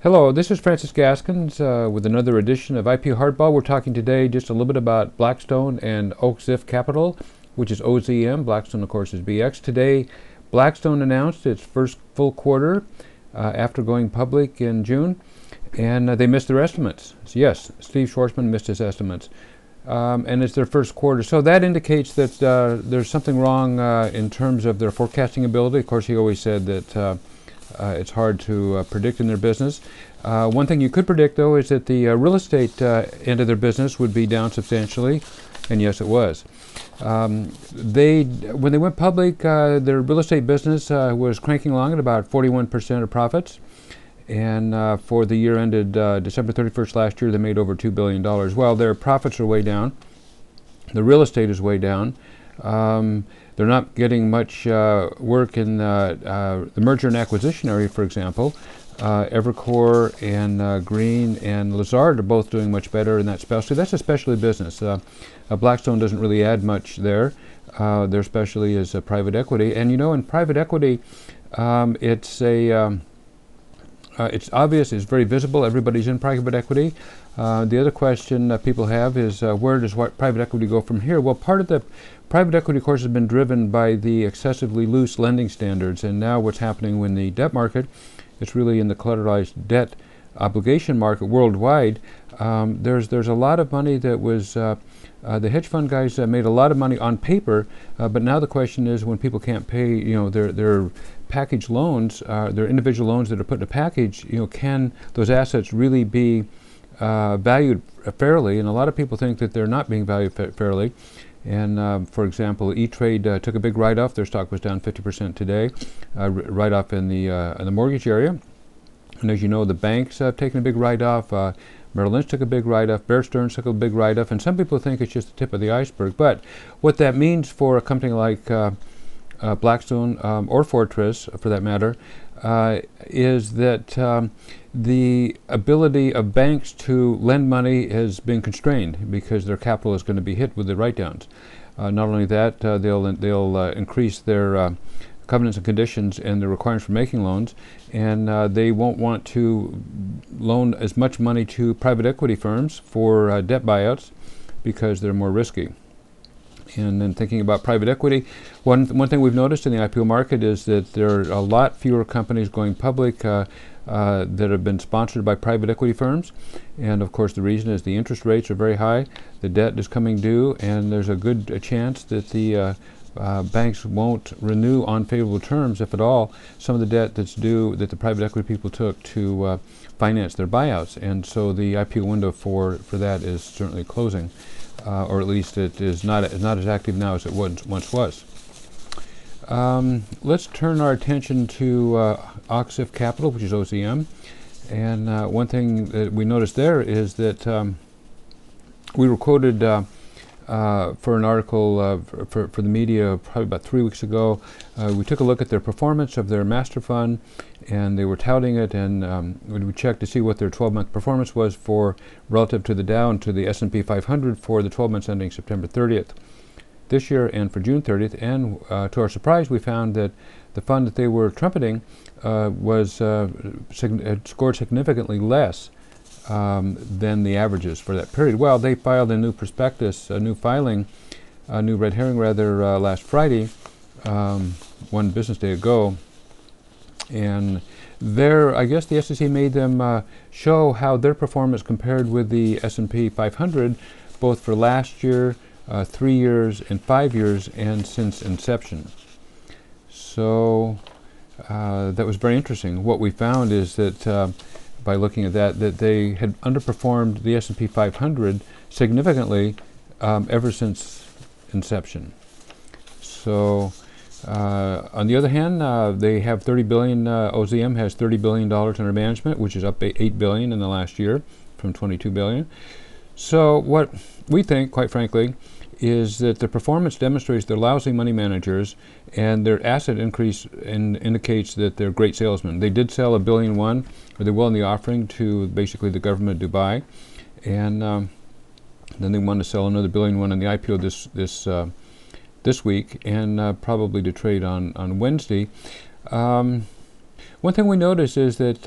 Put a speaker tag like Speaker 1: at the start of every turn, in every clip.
Speaker 1: Hello, this is Francis Gaskins with another edition of IPOhardball. We're talking today just a little bit about Blackstone and Och-Z Capital, which is OZM. Blackstone, of course, is BX. Today, Blackstone announced its first full quarter after going public in June, and they missed their estimates. So yes, Steve Schwarzman missed his estimates, and it's their first quarter. So that indicates that there's something wrong in terms of their forecasting ability. Of course, he always said that it's hard to predict in their business. One thing you could predict, though, is that the real estate end of their business would be down substantially, and yes, it was. When they went public, their real estate business was cranking along at about 41% of profits, and for the year ended December 31st last year, they made over $2 billion. Well, their profits are way down. The real estate is way down. They're not getting much work in the merger and acquisition area, for example. Evercore and Green and Lazard are both doing much better in that specialty. That's a specialty business. Blackstone doesn't really add much there. Their specialty is private equity. And you know, in private equity, it's obvious, it's very visible. Everybody's in private equity. The other question people have is where does private equity go from here? Well, part of the private equity course has been driven by the excessively loose lending standards, and now what's happening in the debt market, it's really in the collateralized debt obligation market worldwide. There's a lot of money that was the hedge fund guys made a lot of money on paper, but now the question is when people can't pay, you know, their package loans, their individual loans that are put in a package, you know, can those assets really be valued fairly? And a lot of people think that they're not being valued fairly. And for example, E-Trade took a big write-off. Their stock was down 50% today, write-off in the mortgage area. And as you know, the banks have taken a big write-off. Merrill Lynch took a big write-off. Bear Stearns took a big write-off. And some people think it's just the tip of the iceberg. But what that means for a company like Blackstone or Fortress, for that matter, is that the ability of banks to lend money has been constrained because their capital is going to be hit with the write-downs. Not only that, they'll increase their covenants and conditions and the requirements for making loans, and they won't want to loan as much money to private equity firms for debt buyouts because they're more risky. And then thinking about private equity, one thing we've noticed in the IPO market is that there are a lot fewer companies going public that have been sponsored by private equity firms. And of course the reason is the interest rates are very high, the debt is coming due, and there's a good chance that the banks won't renew on favorable terms, if at all, some of the debt that's due that the private equity people took to finance their buyouts. And so the IPO window for that is certainly closing. Or at least it is not as active now as it once was. Let's turn our attention to Och-Z Capital, which is OZM. And one thing that we noticed there is that we were quoted for an article for the media probably about 3 weeks ago. We took a look at their performance of their master fund, and they were touting it, and we checked to see what their 12-month performance was for relative to the Dow and to the S&P 500 for the 12 months ending September 30th this year and for June 30th. And to our surprise, we found that the fund that they were trumpeting had scored significantly less than the averages for that period. Well, they filed a new prospectus, a new red herring rather, last Friday, one business day ago. And there, I guess the SEC made them show how their performance compared with the S&P 500, both for last year, 3 years, and 5 years, and since inception. So that was very interesting. What we found is that by looking at that they had underperformed the S&P 500 significantly ever since inception. So on the other hand, they have $30 billion. OZM has $30 billion under management, which is up $8 billion in the last year from $22 billion. So what we think, quite frankly, is that the performance demonstrates they're lousy money managers, and their asset increase indicates that they're great salesmen. They did sell $1.1 billion, or they will in the offering, to basically the government of Dubai, and then they want to sell another $1.1 billion in the IPO this week, and probably to trade on Wednesday. one thing we notice is that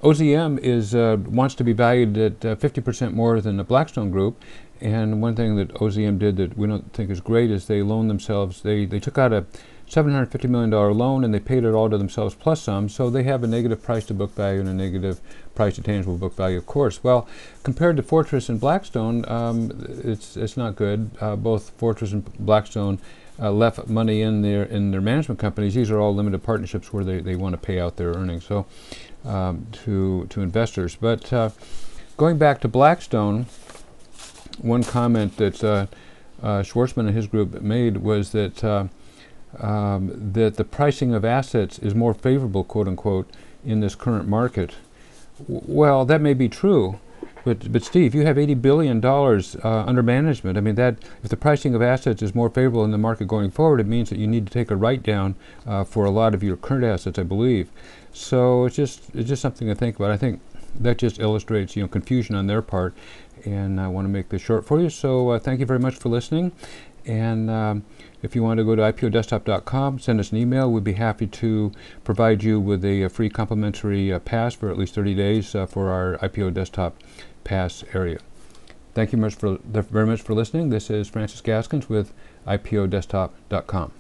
Speaker 1: OZM wants to be valued at 50% more than the Blackstone group. And one thing that OZM did that we don't think is great is they loaned themselves, they took out a $750 million loan and they paid it all to themselves plus some, so they have a negative price to book value and a negative price to tangible book value, of course. Well, compared to Fortress and Blackstone, it's not good. Both Fortress and Blackstone left money in their management companies. These are all limited partnerships where they want to pay out their earnings to investors. But going back to Blackstone, one comment that Schwartzman and his group made was that that the pricing of assets is more favorable, quote unquote, in this current market. Well, that may be true, but Steve, you have $80 billion under management. I mean, that if the pricing of assets is more favorable in the market going forward, it means that you need to take a write-down for a lot of your current assets, I believe. So it's just something to think about. I think that just illustrates confusion on their part, and I want to make this short for you. So thank you very much for listening. And if you want to go to IPOdesktop.com, send us an email. We'd be happy to provide you with a free complimentary pass for at least 30 days for our IPO Desktop Pass area. Thank you very much for listening. This is Francis Gaskins with IPOdesktop.com.